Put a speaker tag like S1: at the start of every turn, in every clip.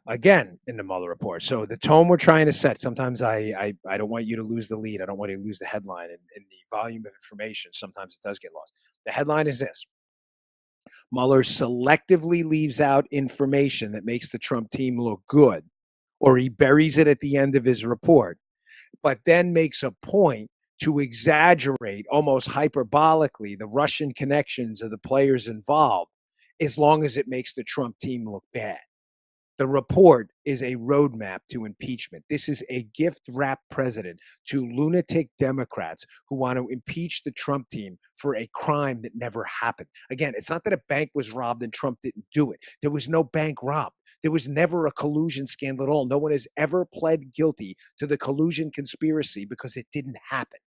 S1: again in the Mueller report. So the tone we're trying to set. Sometimes I don't want you to lose the lead. I don't want you to lose the headline and the volume of information. Sometimes it does get lost. The headline is this: Mueller selectively leaves out information that makes the Trump team look good, or he buries it at the end of his report, but then makes a point to exaggerate almost hyperbolically the Russian connections of the players involved, as long as it makes the Trump team look bad. The report is a roadmap to impeachment. This is a gift wrapped president to lunatic Democrats who want to impeach the Trump team for a crime that never happened. Again, it's not that a bank was robbed and Trump didn't do it. There was no bank robbed. There was never a collusion scandal at all. No one has ever pled guilty to the collusion conspiracy because it didn't happen.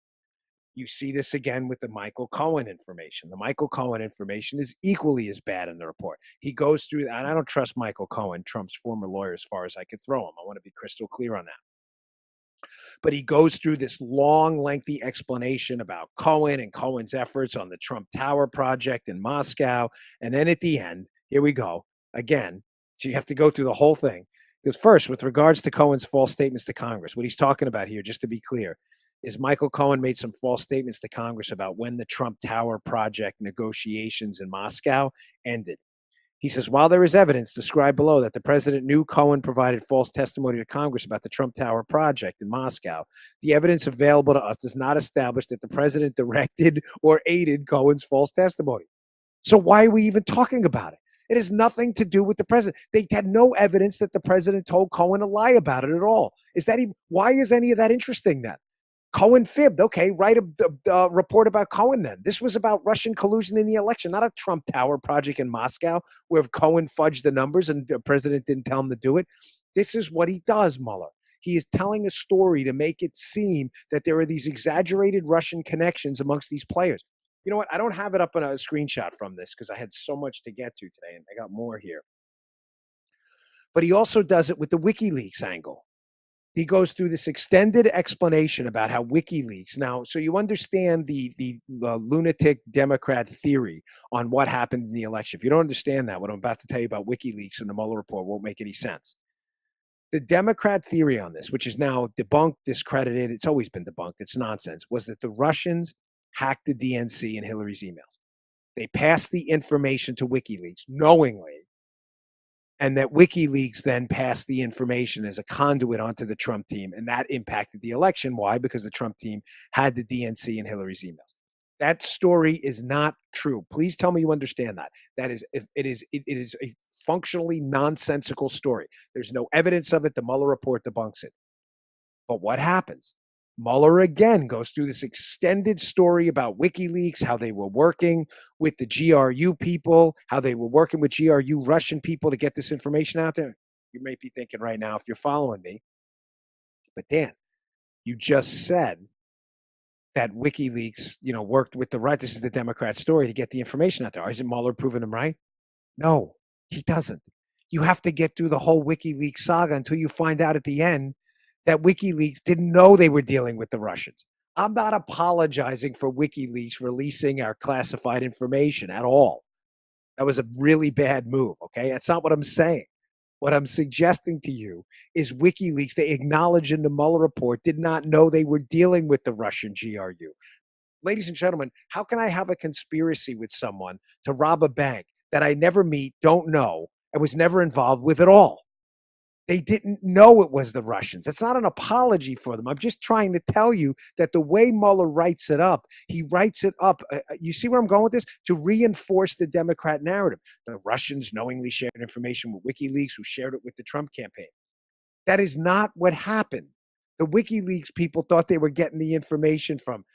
S1: You see this again with the Michael Cohen information. The Michael Cohen information is equally as bad in the report. He goes through, and I don't trust Michael Cohen, Trump's former lawyer, as far as I could throw him. I want to be crystal clear on that. But he goes through this long, lengthy explanation about Cohen and Cohen's efforts on the Trump Tower project in Moscow. And then at the end, here we go again. So you have to go through the whole thing. Because first, with regards to Cohen's false statements to Congress, what he's talking about here, just to be clear, is Michael Cohen made some false statements to Congress about when the Trump Tower project negotiations in Moscow ended. He says, while there is evidence described below that the president knew Cohen provided false testimony to Congress about the Trump Tower project in Moscow, the evidence available to us does not establish that the president directed or aided Cohen's false testimony. So why are we even talking about it? It has nothing to do with the president. They had no evidence that the president told Cohen to lie about it at all. Is that even, why is any of that interesting then? Cohen fibbed. Okay, write a report about Cohen then. This was about Russian collusion in the election, not a Trump Tower project in Moscow where Cohen fudged the numbers and the president didn't tell him to do it. This is what he does, Mueller. He is telling a story to make it seem that there are these exaggerated Russian connections amongst these players. You know what? I don't have it up on a screenshot from this because I had so much to get to today, and I got more here. But he also does it with the WikiLeaks angle. He goes through this extended explanation about how WikiLeaks now, so you understand the lunatic Democrat theory on what happened in the election. If you don't understand that, what I'm about to tell you about WikiLeaks and the Mueller report won't make any sense. The Democrat theory on this, which is now debunked, discredited, it's always been debunked, it's nonsense, was that the Russians hacked the DNC and Hillary's emails. They passed the information to WikiLeaks knowingly, and that WikiLeaks then passed the information as a conduit onto the Trump team, and that impacted the election. Why? Because the Trump team had the DNC and Hillary's emails. That story is not true. Please tell me you understand that. That is, it is a functionally nonsensical story. There's no evidence of it. The Mueller report debunks it. But what happens? Mueller again goes through this extended story about WikiLeaks, how they were working with the GRU people, how they were working with GRU Russian people to get this information out there. You may be thinking right now, if you're following me, but Dan, you just said that WikiLeaks, worked with the right. This is the Democrat story to get the information out there. Isn't Mueller proving them right? No, he doesn't. You have to get through the whole WikiLeaks saga until you find out at the end that WikiLeaks didn't know they were dealing with the Russians. I'm not apologizing for WikiLeaks releasing our classified information at all. That was a really bad move, okay? That's not what I'm saying. What I'm suggesting to you is WikiLeaks, they acknowledge in the Mueller report, did not know they were dealing with the Russian GRU. Ladies and gentlemen, how can I have a conspiracy with someone to rob a bank that I never meet, don't know, and was never involved with at all? They didn't know it was the Russians. That's not an apology for them. I'm just trying to tell you that the way Mueller writes it up, he writes it up. You see where I'm going with this? To reinforce the Democrat narrative. The Russians knowingly shared information with WikiLeaks, who shared it with the Trump campaign. That is not what happened. The WikiLeaks people thought they were getting the information from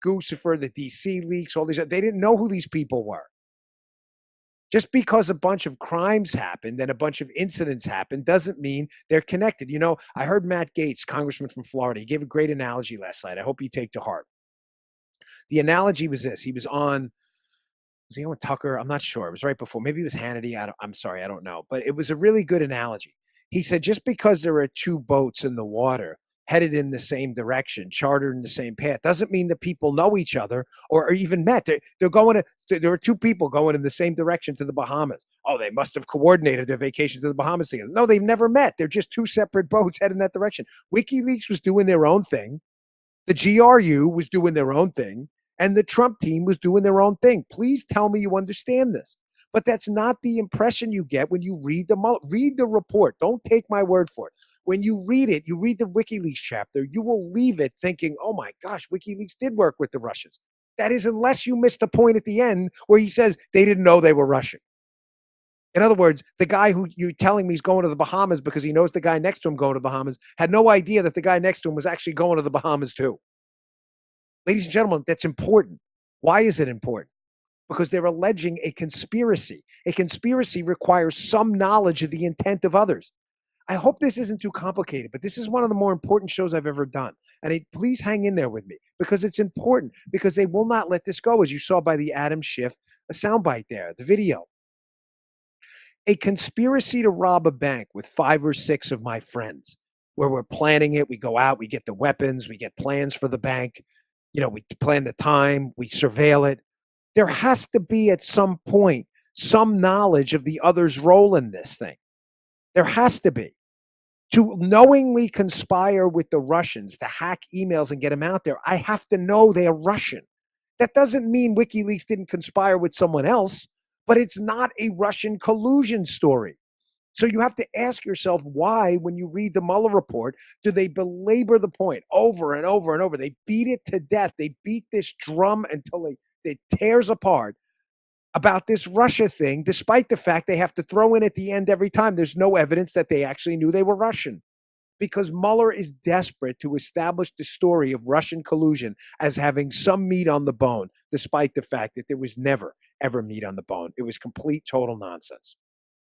S1: Guccifer, the DC leaks, all these. They didn't know who these people were. Just because a bunch of crimes happened and a bunch of incidents happened doesn't mean they're connected. I heard Matt Gaetz, congressman from Florida, he gave a great analogy last night. I hope you take to heart. The analogy was this. Was he on with Tucker? I'm not sure. It was right before. Maybe it was Hannity. I'm sorry. I don't know. But it was a really good analogy. He said, just because there are two boats in the water headed in the same direction, chartered in the same path. Doesn't mean that people know each other or even met. They're going there are two people going in the same direction to the Bahamas. Oh, they must have coordinated their vacation to the Bahamas together. No, they've never met. They're just two separate boats heading that direction. WikiLeaks was doing their own thing. The GRU was doing their own thing, and the Trump team was doing their own thing. Please tell me you understand this. But that's not the impression you get when you read the report. Don't take my word for it. When you read it, you read the WikiLeaks chapter, you will leave it thinking, oh my gosh, WikiLeaks did work with the Russians. That is, unless you missed the point at the end where he says they didn't know they were Russian. In other words, the guy who you're telling me is going to the Bahamas because he knows the guy next to him going to the Bahamas had no idea that the guy next to him was actually going to the Bahamas too. Ladies and gentlemen, that's important. Why is it important? Because they're alleging a conspiracy. A conspiracy requires some knowledge of the intent of others. I hope this isn't too complicated, but this is one of the more important shows I've ever done. And please hang in there with me because it's important, because they will not let this go, as you saw by the Adam Schiff soundbite there, the video. A conspiracy to rob a bank with 5 or 6 of my friends, where we're planning it. We go out, we get the weapons, we get plans for the bank. We plan the time, we surveil it. There has to be at some point some knowledge of the other's role in this thing. There has to be. To knowingly conspire with the Russians to hack emails and get them out there, I have to know they're Russian. That doesn't mean WikiLeaks didn't conspire with someone else, but it's not a Russian collusion story. So you have to ask yourself why, when you read the Mueller report, do they belabor the point over and over and over? They beat it to death. They beat this drum until it tears apart about this Russia thing, despite the fact they have to throw in at the end every time there's no evidence that they actually knew they were Russian. Because Mueller is desperate to establish the story of Russian collusion as having some meat on the bone, despite the fact that there was never, ever meat on the bone. It was complete, total nonsense.